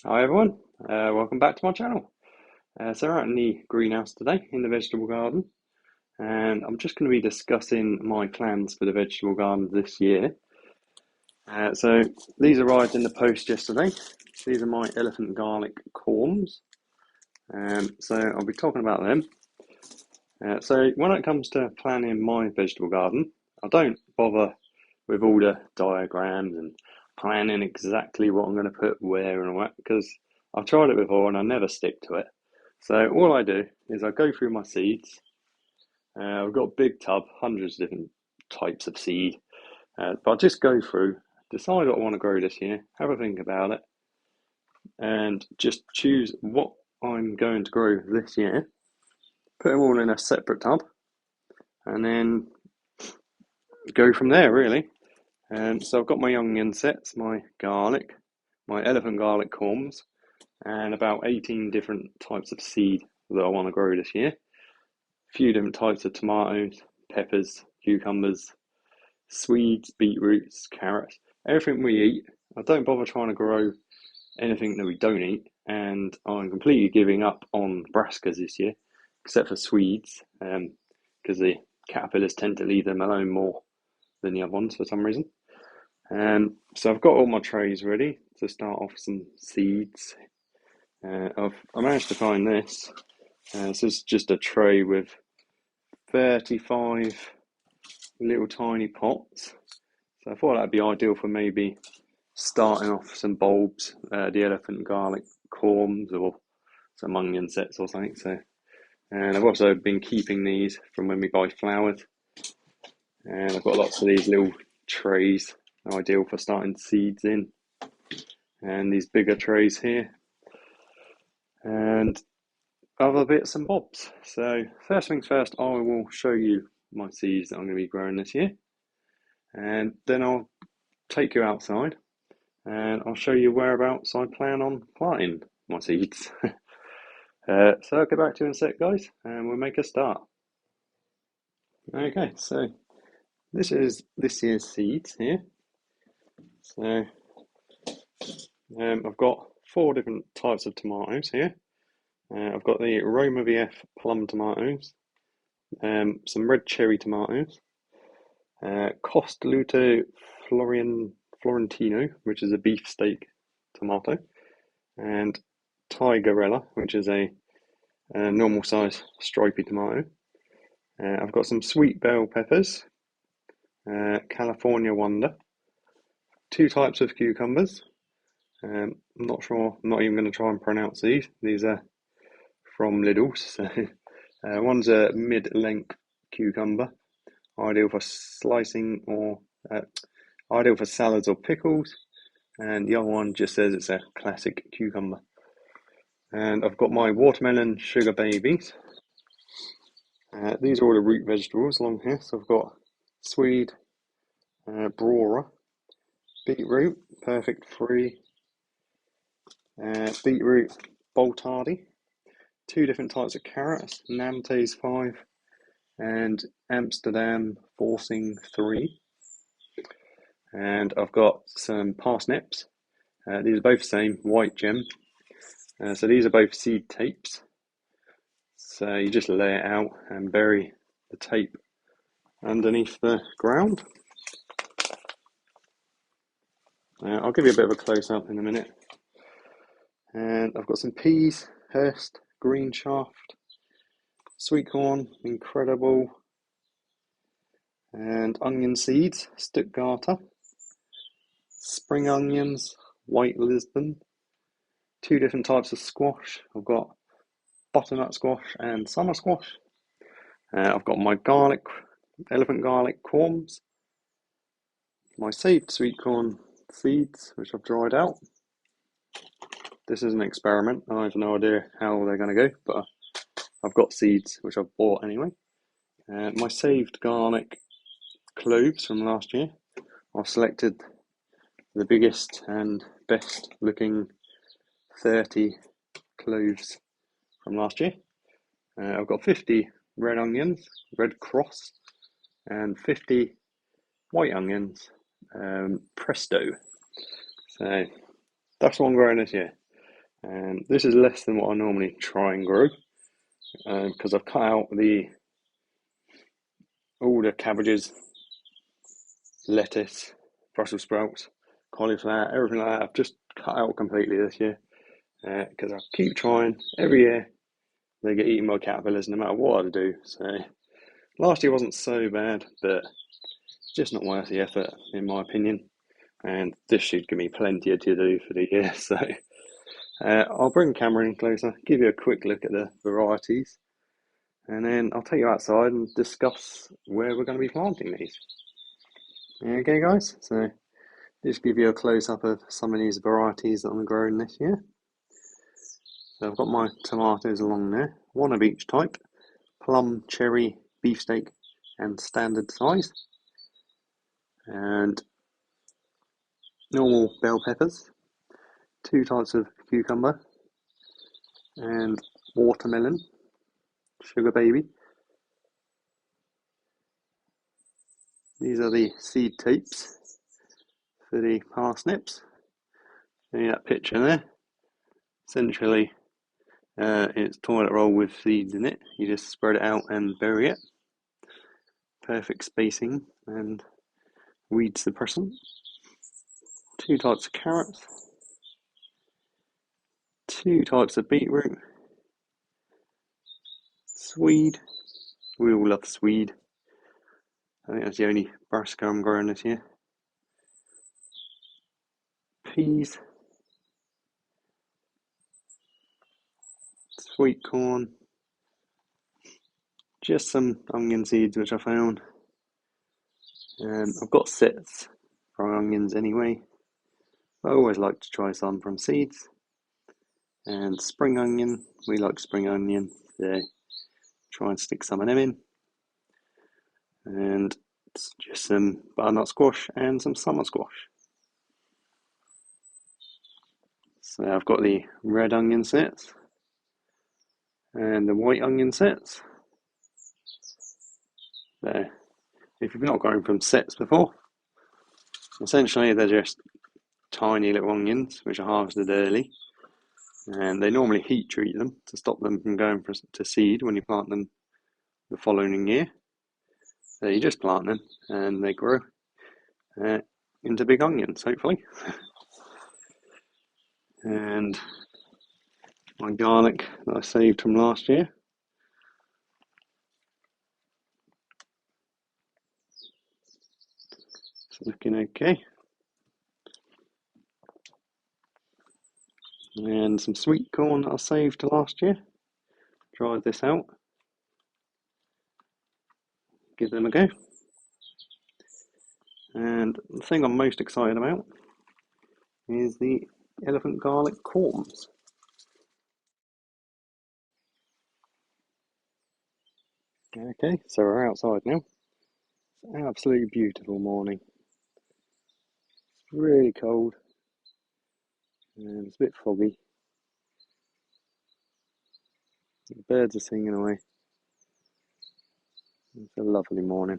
Hi everyone, welcome back to my channel. So we're out in the greenhouse today in the vegetable garden, and I'm just going to be discussing my plans for the vegetable garden this year. So these arrived in the post yesterday. These are my elephant garlic corms, so I'll be talking about them. So when it comes to planning my vegetable garden, I don't bother with all the diagrams and planning exactly what I'm going to put where and what, because I've tried it before and I never stick to it. So all I do is I go through my seeds. I've got a big tub, hundreds of different types of seed, but I just go through, decide what I want to grow this year, have a think about it, and just choose what I'm going to grow this year. Put them all in a separate tub, and then go from there really. So I've got my onion sets, my garlic, my elephant garlic corms, and about 18 different types of seed that I want to grow this year. A few different types of tomatoes, peppers, cucumbers, Swedes, beetroots, carrots, everything we eat. I don't bother trying to grow anything that we don't eat, and I'm completely giving up on brassicas this year, except for Swedes, because the caterpillars tend to leave them alone more than the other ones for some reason. So I've got all my trays ready to start off some seeds. I managed to find this. This is just a tray with 35 little tiny pots. So I thought that'd be ideal for maybe starting off some bulbs, the elephant garlic corms or some onion sets or something. And I've also been keeping these from when we buy flowers. And I've got lots of these little trays, ideal for starting seeds in. And these bigger trays here. And other bits and bobs. So first things first, I will show you my seeds that I'm going to be growing this year. And then I'll take you outside and I'll show you whereabouts I plan on planting my seeds. So I'll get back to you in a sec, guys, and we'll make a start. Okay, so this is this year's seeds here. So I've got 4 different types of tomatoes here. I've got the Roma VF plum tomatoes, some red cherry tomatoes, Costoluto Florentino, which is a beefsteak tomato, and Tigerella, which is a normal size stripy tomato. I've got some sweet bell peppers, California Wonder, 2 types of cucumbers. I'm not sure, I'm not even going to try and pronounce these. These are from Lidl's. So, one's a mid-length cucumber, ideal for slicing or ideal for salads or pickles. And the other one just says it's a classic cucumber. And I've got my watermelon sugar babies. These are all the root vegetables along here. So I've got swede, brora, beetroot, perfect free, beetroot boltardi, 2 different types of carrots, Nantes 5 and Amsterdam forcing 3. And I've got some parsnips. These are both the same, white gem. So these are both seed tapes. So you just lay it out and bury the tape underneath the ground. I'll give you a bit of a close up in a minute. And I've got some peas, Hurst, green shaft, sweet corn, incredible, and onion seeds, Stuttgarter, spring onions, white Lisbon, 2 different types of squash. I've got butternut squash and summer squash. I've got my garlic, elephant garlic corms, my saved sweet corn seeds, which I've dried out. This is an experiment. I have no idea how they're going to go, but I've got seeds which I've bought anyway. My saved garlic cloves from last year. I've selected the biggest and best looking 30 cloves from last year. I've got 50 red onions, red cross, and 50 white onions, Presto. So that's what I'm growing this year. And this is less than what I normally try and grow because I've cut out all the cabbages, lettuce, Brussels sprouts, cauliflower, everything like that. I've just cut out completely this year because I keep trying. Every year they get eaten by caterpillars no matter what I do. So last year wasn't so bad, but it's just not worth the effort in my opinion. And this should give me plenty to do for the year. So I'll bring the camera in closer, give you a quick look at the varieties, and then I'll take you outside and discuss where we're going to be planting these. Okay, guys, so just give you a close-up of some of these varieties that I'm growing this year. So I've got my tomatoes along there, one of each type, plum, cherry, beefsteak, and standard size. And normal bell peppers, two types of cucumber, and watermelon, sugar baby. These are the seed tapes for the parsnips. See that picture there? Essentially, it's toilet roll with seeds in it. You just spread it out and bury it. Perfect spacing and weed suppressant. Two types of carrots. Two types of beetroot. Swede. We all love swede. I think that's the only brassica I'm growing this year. Peas. Sweet corn. Just some onion seeds which I found. I've got sets for onions anyway. I always like to try some from seeds. And spring onion, we like spring onion, so try and stick some of them in. And it's just some butternut squash and some summer squash. So I've got the red onion sets and the white onion sets. There. If you've not grown from sets before, essentially they're just tiny little onions which are harvested early, and they normally heat treat them to stop them from going to seed when you plant them the following year. So you just plant them and they grow into big onions, hopefully. And my garlic that I saved from last year. It's looking okay. And some sweet corn that I saved last year. Tried this out. Give them a go. And the thing I'm most excited about is the elephant garlic corms. Okay, so we're outside now. It's an absolutely beautiful morning. It's really cold and it's a bit foggy. The birds are singing away. It's a lovely morning.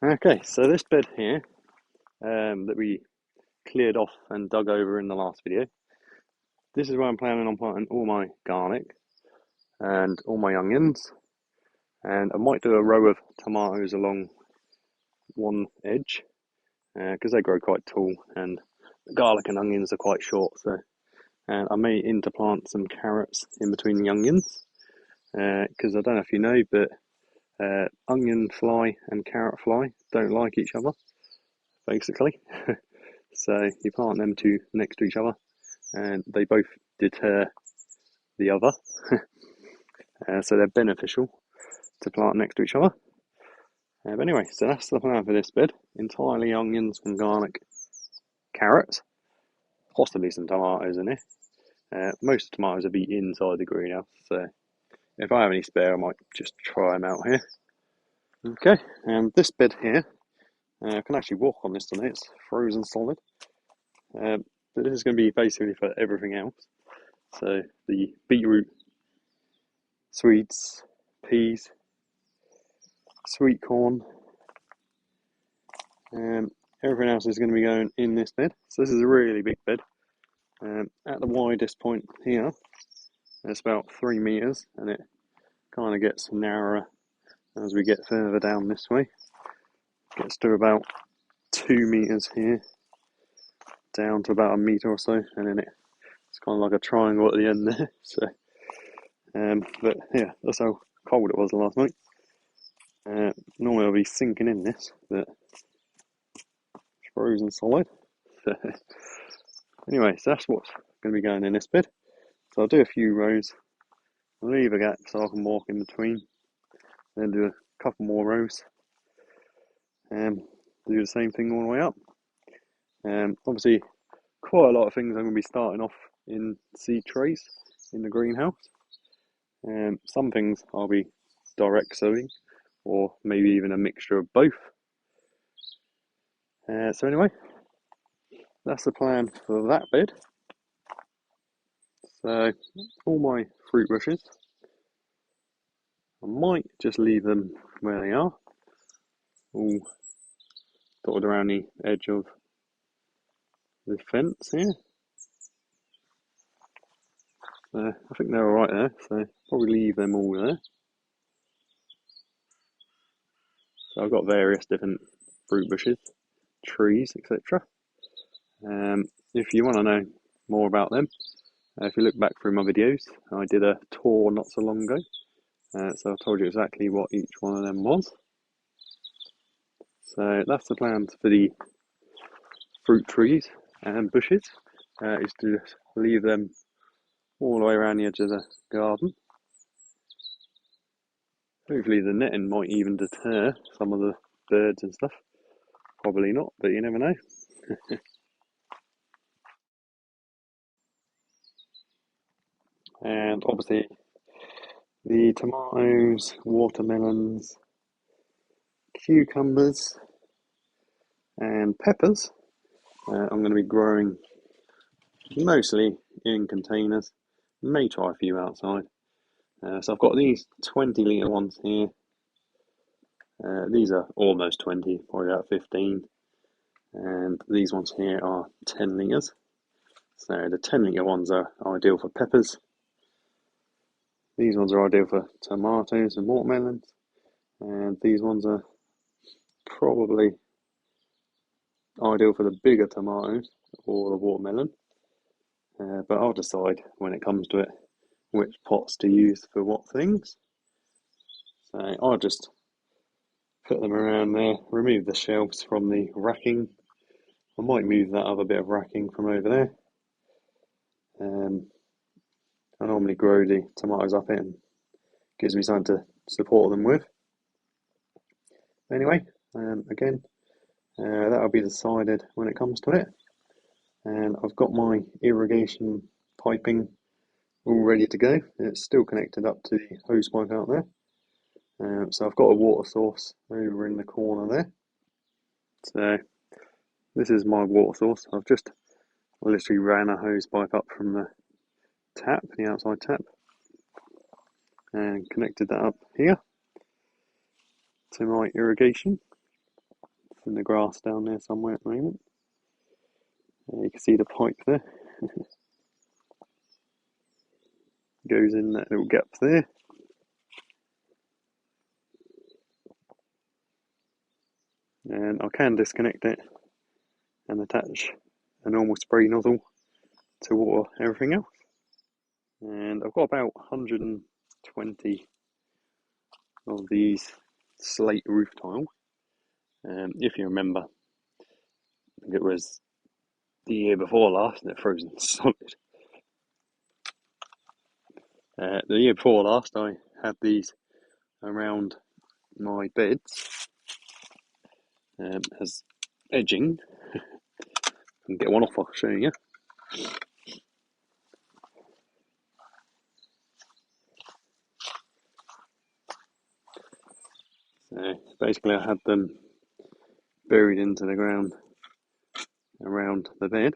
Okay, so this bed here that we cleared off and dug over in the last video, this is where I'm planning on planting all my garlic and all my onions, and I might do a row of tomatoes along one edge because they grow quite tall and garlic and onions are quite short, so and I may interplant some carrots in between the onions because I don't know if you know, but onion fly and carrot fly don't like each other basically. So you plant them two next to each other and they both deter the other. So they're beneficial to plant next to each other. But anyway, so that's the plan for this bed. Entirely onions and garlic, carrots, possibly some tomatoes in here. Most of the tomatoes will be inside the greenhouse, so if I have any spare I might just try them out here. Okay, and this bed here, I can actually walk on this today, it's frozen solid. But this is going to be basically for everything else. So the beetroot, sweets, peas, sweet corn, Everything else is going to be going in this bed. So this is a really big bed. At the widest point here, it's about 3 meters, and it kind of gets narrower as we get further down this way. Gets to about 2 meters here, down to about a meter or so, and then it's kind of like a triangle at the end there. So, but yeah, that's how cold it was last night. Normally I'll be sinking in this, but it's frozen solid. So, anyway, so that's what's going to be going in this bed. So I'll do a few rows, I'll leave a gap so I can walk in between, then do a couple more rows, do the same thing all the way up. Obviously, quite a lot of things I'm going to be starting off in seed trays in the greenhouse. Some things I'll be direct sowing, or maybe even a mixture of both. So anyway, that's the plan for that bed. So all my fruit bushes, I might just leave them where they are, all dotted around the edge of the fence here. I think they're alright there, so probably leave them all there. So I've got various different fruit bushes, trees, etc. If you want to know more about them, if you look back through my videos, I did a tour not so long ago, so I told you exactly what each one of them was. So that's the plan for the fruit trees and bushes, is to just leave them all the way around the edge of the garden. Hopefully the netting might even deter some of the birds and stuff. Probably not, but you never know. And obviously the tomatoes, watermelons, cucumbers and peppers, I'm going to be growing mostly in containers. May try a few outside. So I've got these 20-litre ones here. These are almost 20, probably about 15. And these ones here are 10 litres. So the 10-litre ones are ideal for peppers. These ones are ideal for tomatoes and watermelons. And these ones are probably ideal for the bigger tomatoes or the watermelon. But I'll decide when it comes to it which pots to use for what things. So I'll just put them around there, remove the shelves from the racking. I might move that other bit of racking from over there. I normally grow the tomatoes up it and gives me something to support them with. Anyway, again, that'll be decided when it comes to it. And I've got my irrigation piping all ready to go. It's still connected up to the hose pipe out there. So I've got a water source over in the corner there. So this is my water source. I literally ran a hose pipe up from the tap, the outside tap, and connected that up here to my irrigation. It's in the grass down there somewhere at the moment. You can see the pipe there. Goes in that little gap there. And I can disconnect it and attach a normal spray nozzle to water everything else. And I've got about 120 of these slate roof tiles. If you remember, I think it was the year before last, they're frozen solid. The year before last, I had these around my beds as edging. I can get one off, I'll show you. So basically, I had them buried into the ground around the bed.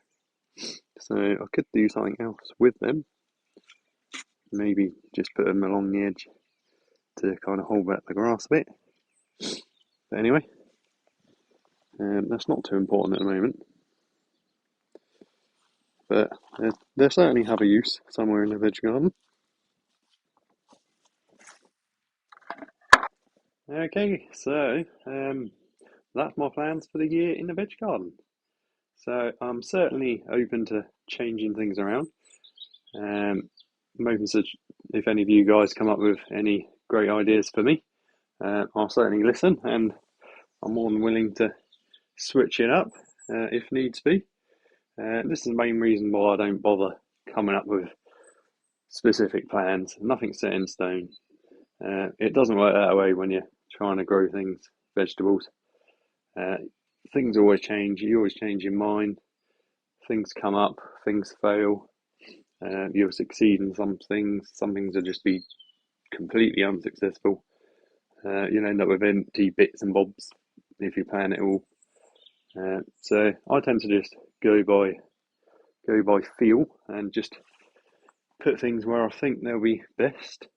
So I could do something else with them. Maybe just put them along the edge to kind of hold back the grass a bit. But anyway, That's not too important at the moment, but they certainly have a use somewhere in the veg garden. Okay, so that's my plans for the year in the veg garden. So I'm certainly open to changing things around. I'm open to if any of you guys come up with any great ideas for me, I'll certainly listen, and I'm more than willing to switch it up if needs be. This is the main reason why I don't bother coming up with specific plans. Nothing set in stone. It doesn't work that way when you're trying to grow things, vegetables. Uh, Things always change. You always change your mind. Things come up. Things fail. You'll succeed in some things. Some things will just be completely unsuccessful. You'll end up with empty bits and bobs if you plan it all. So I tend to just go by feel and just put things where I think they'll be best,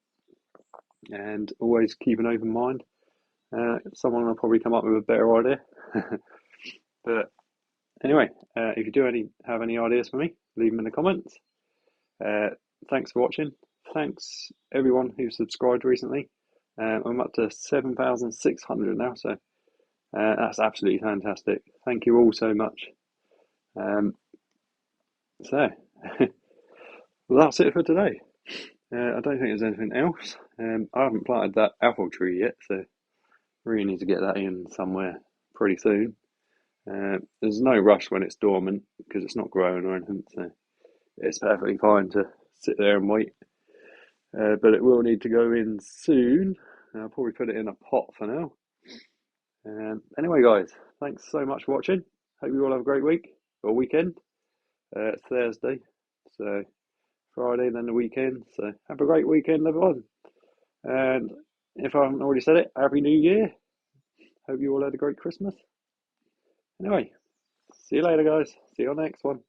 and always keep an open mind. Someone will probably come up with a better idea. But anyway, if you do have any ideas for me, leave them in the comments. Uh, Thanks for watching. Thanks everyone who subscribed recently. I'm up to 7,600 now, so that's absolutely fantastic. Thank you all so much. Um, so, well, that's it for today. I don't think there's anything else. I haven't planted that apple tree yet, so really need to get that in somewhere pretty soon. There's no rush when it's dormant because it's not growing or anything, so it's perfectly fine to sit there and wait. But it will need to go in soon. I'll probably put it in a pot for now. Anyway, guys, thanks so much for watching. Hope you all have a great week or weekend. It's Thursday, so Friday, then the weekend. So have a great weekend, everyone. And if I haven't already said it, Happy New Year. Hope you all had a great Christmas. Anyway, see you later, guys. See you on the next one.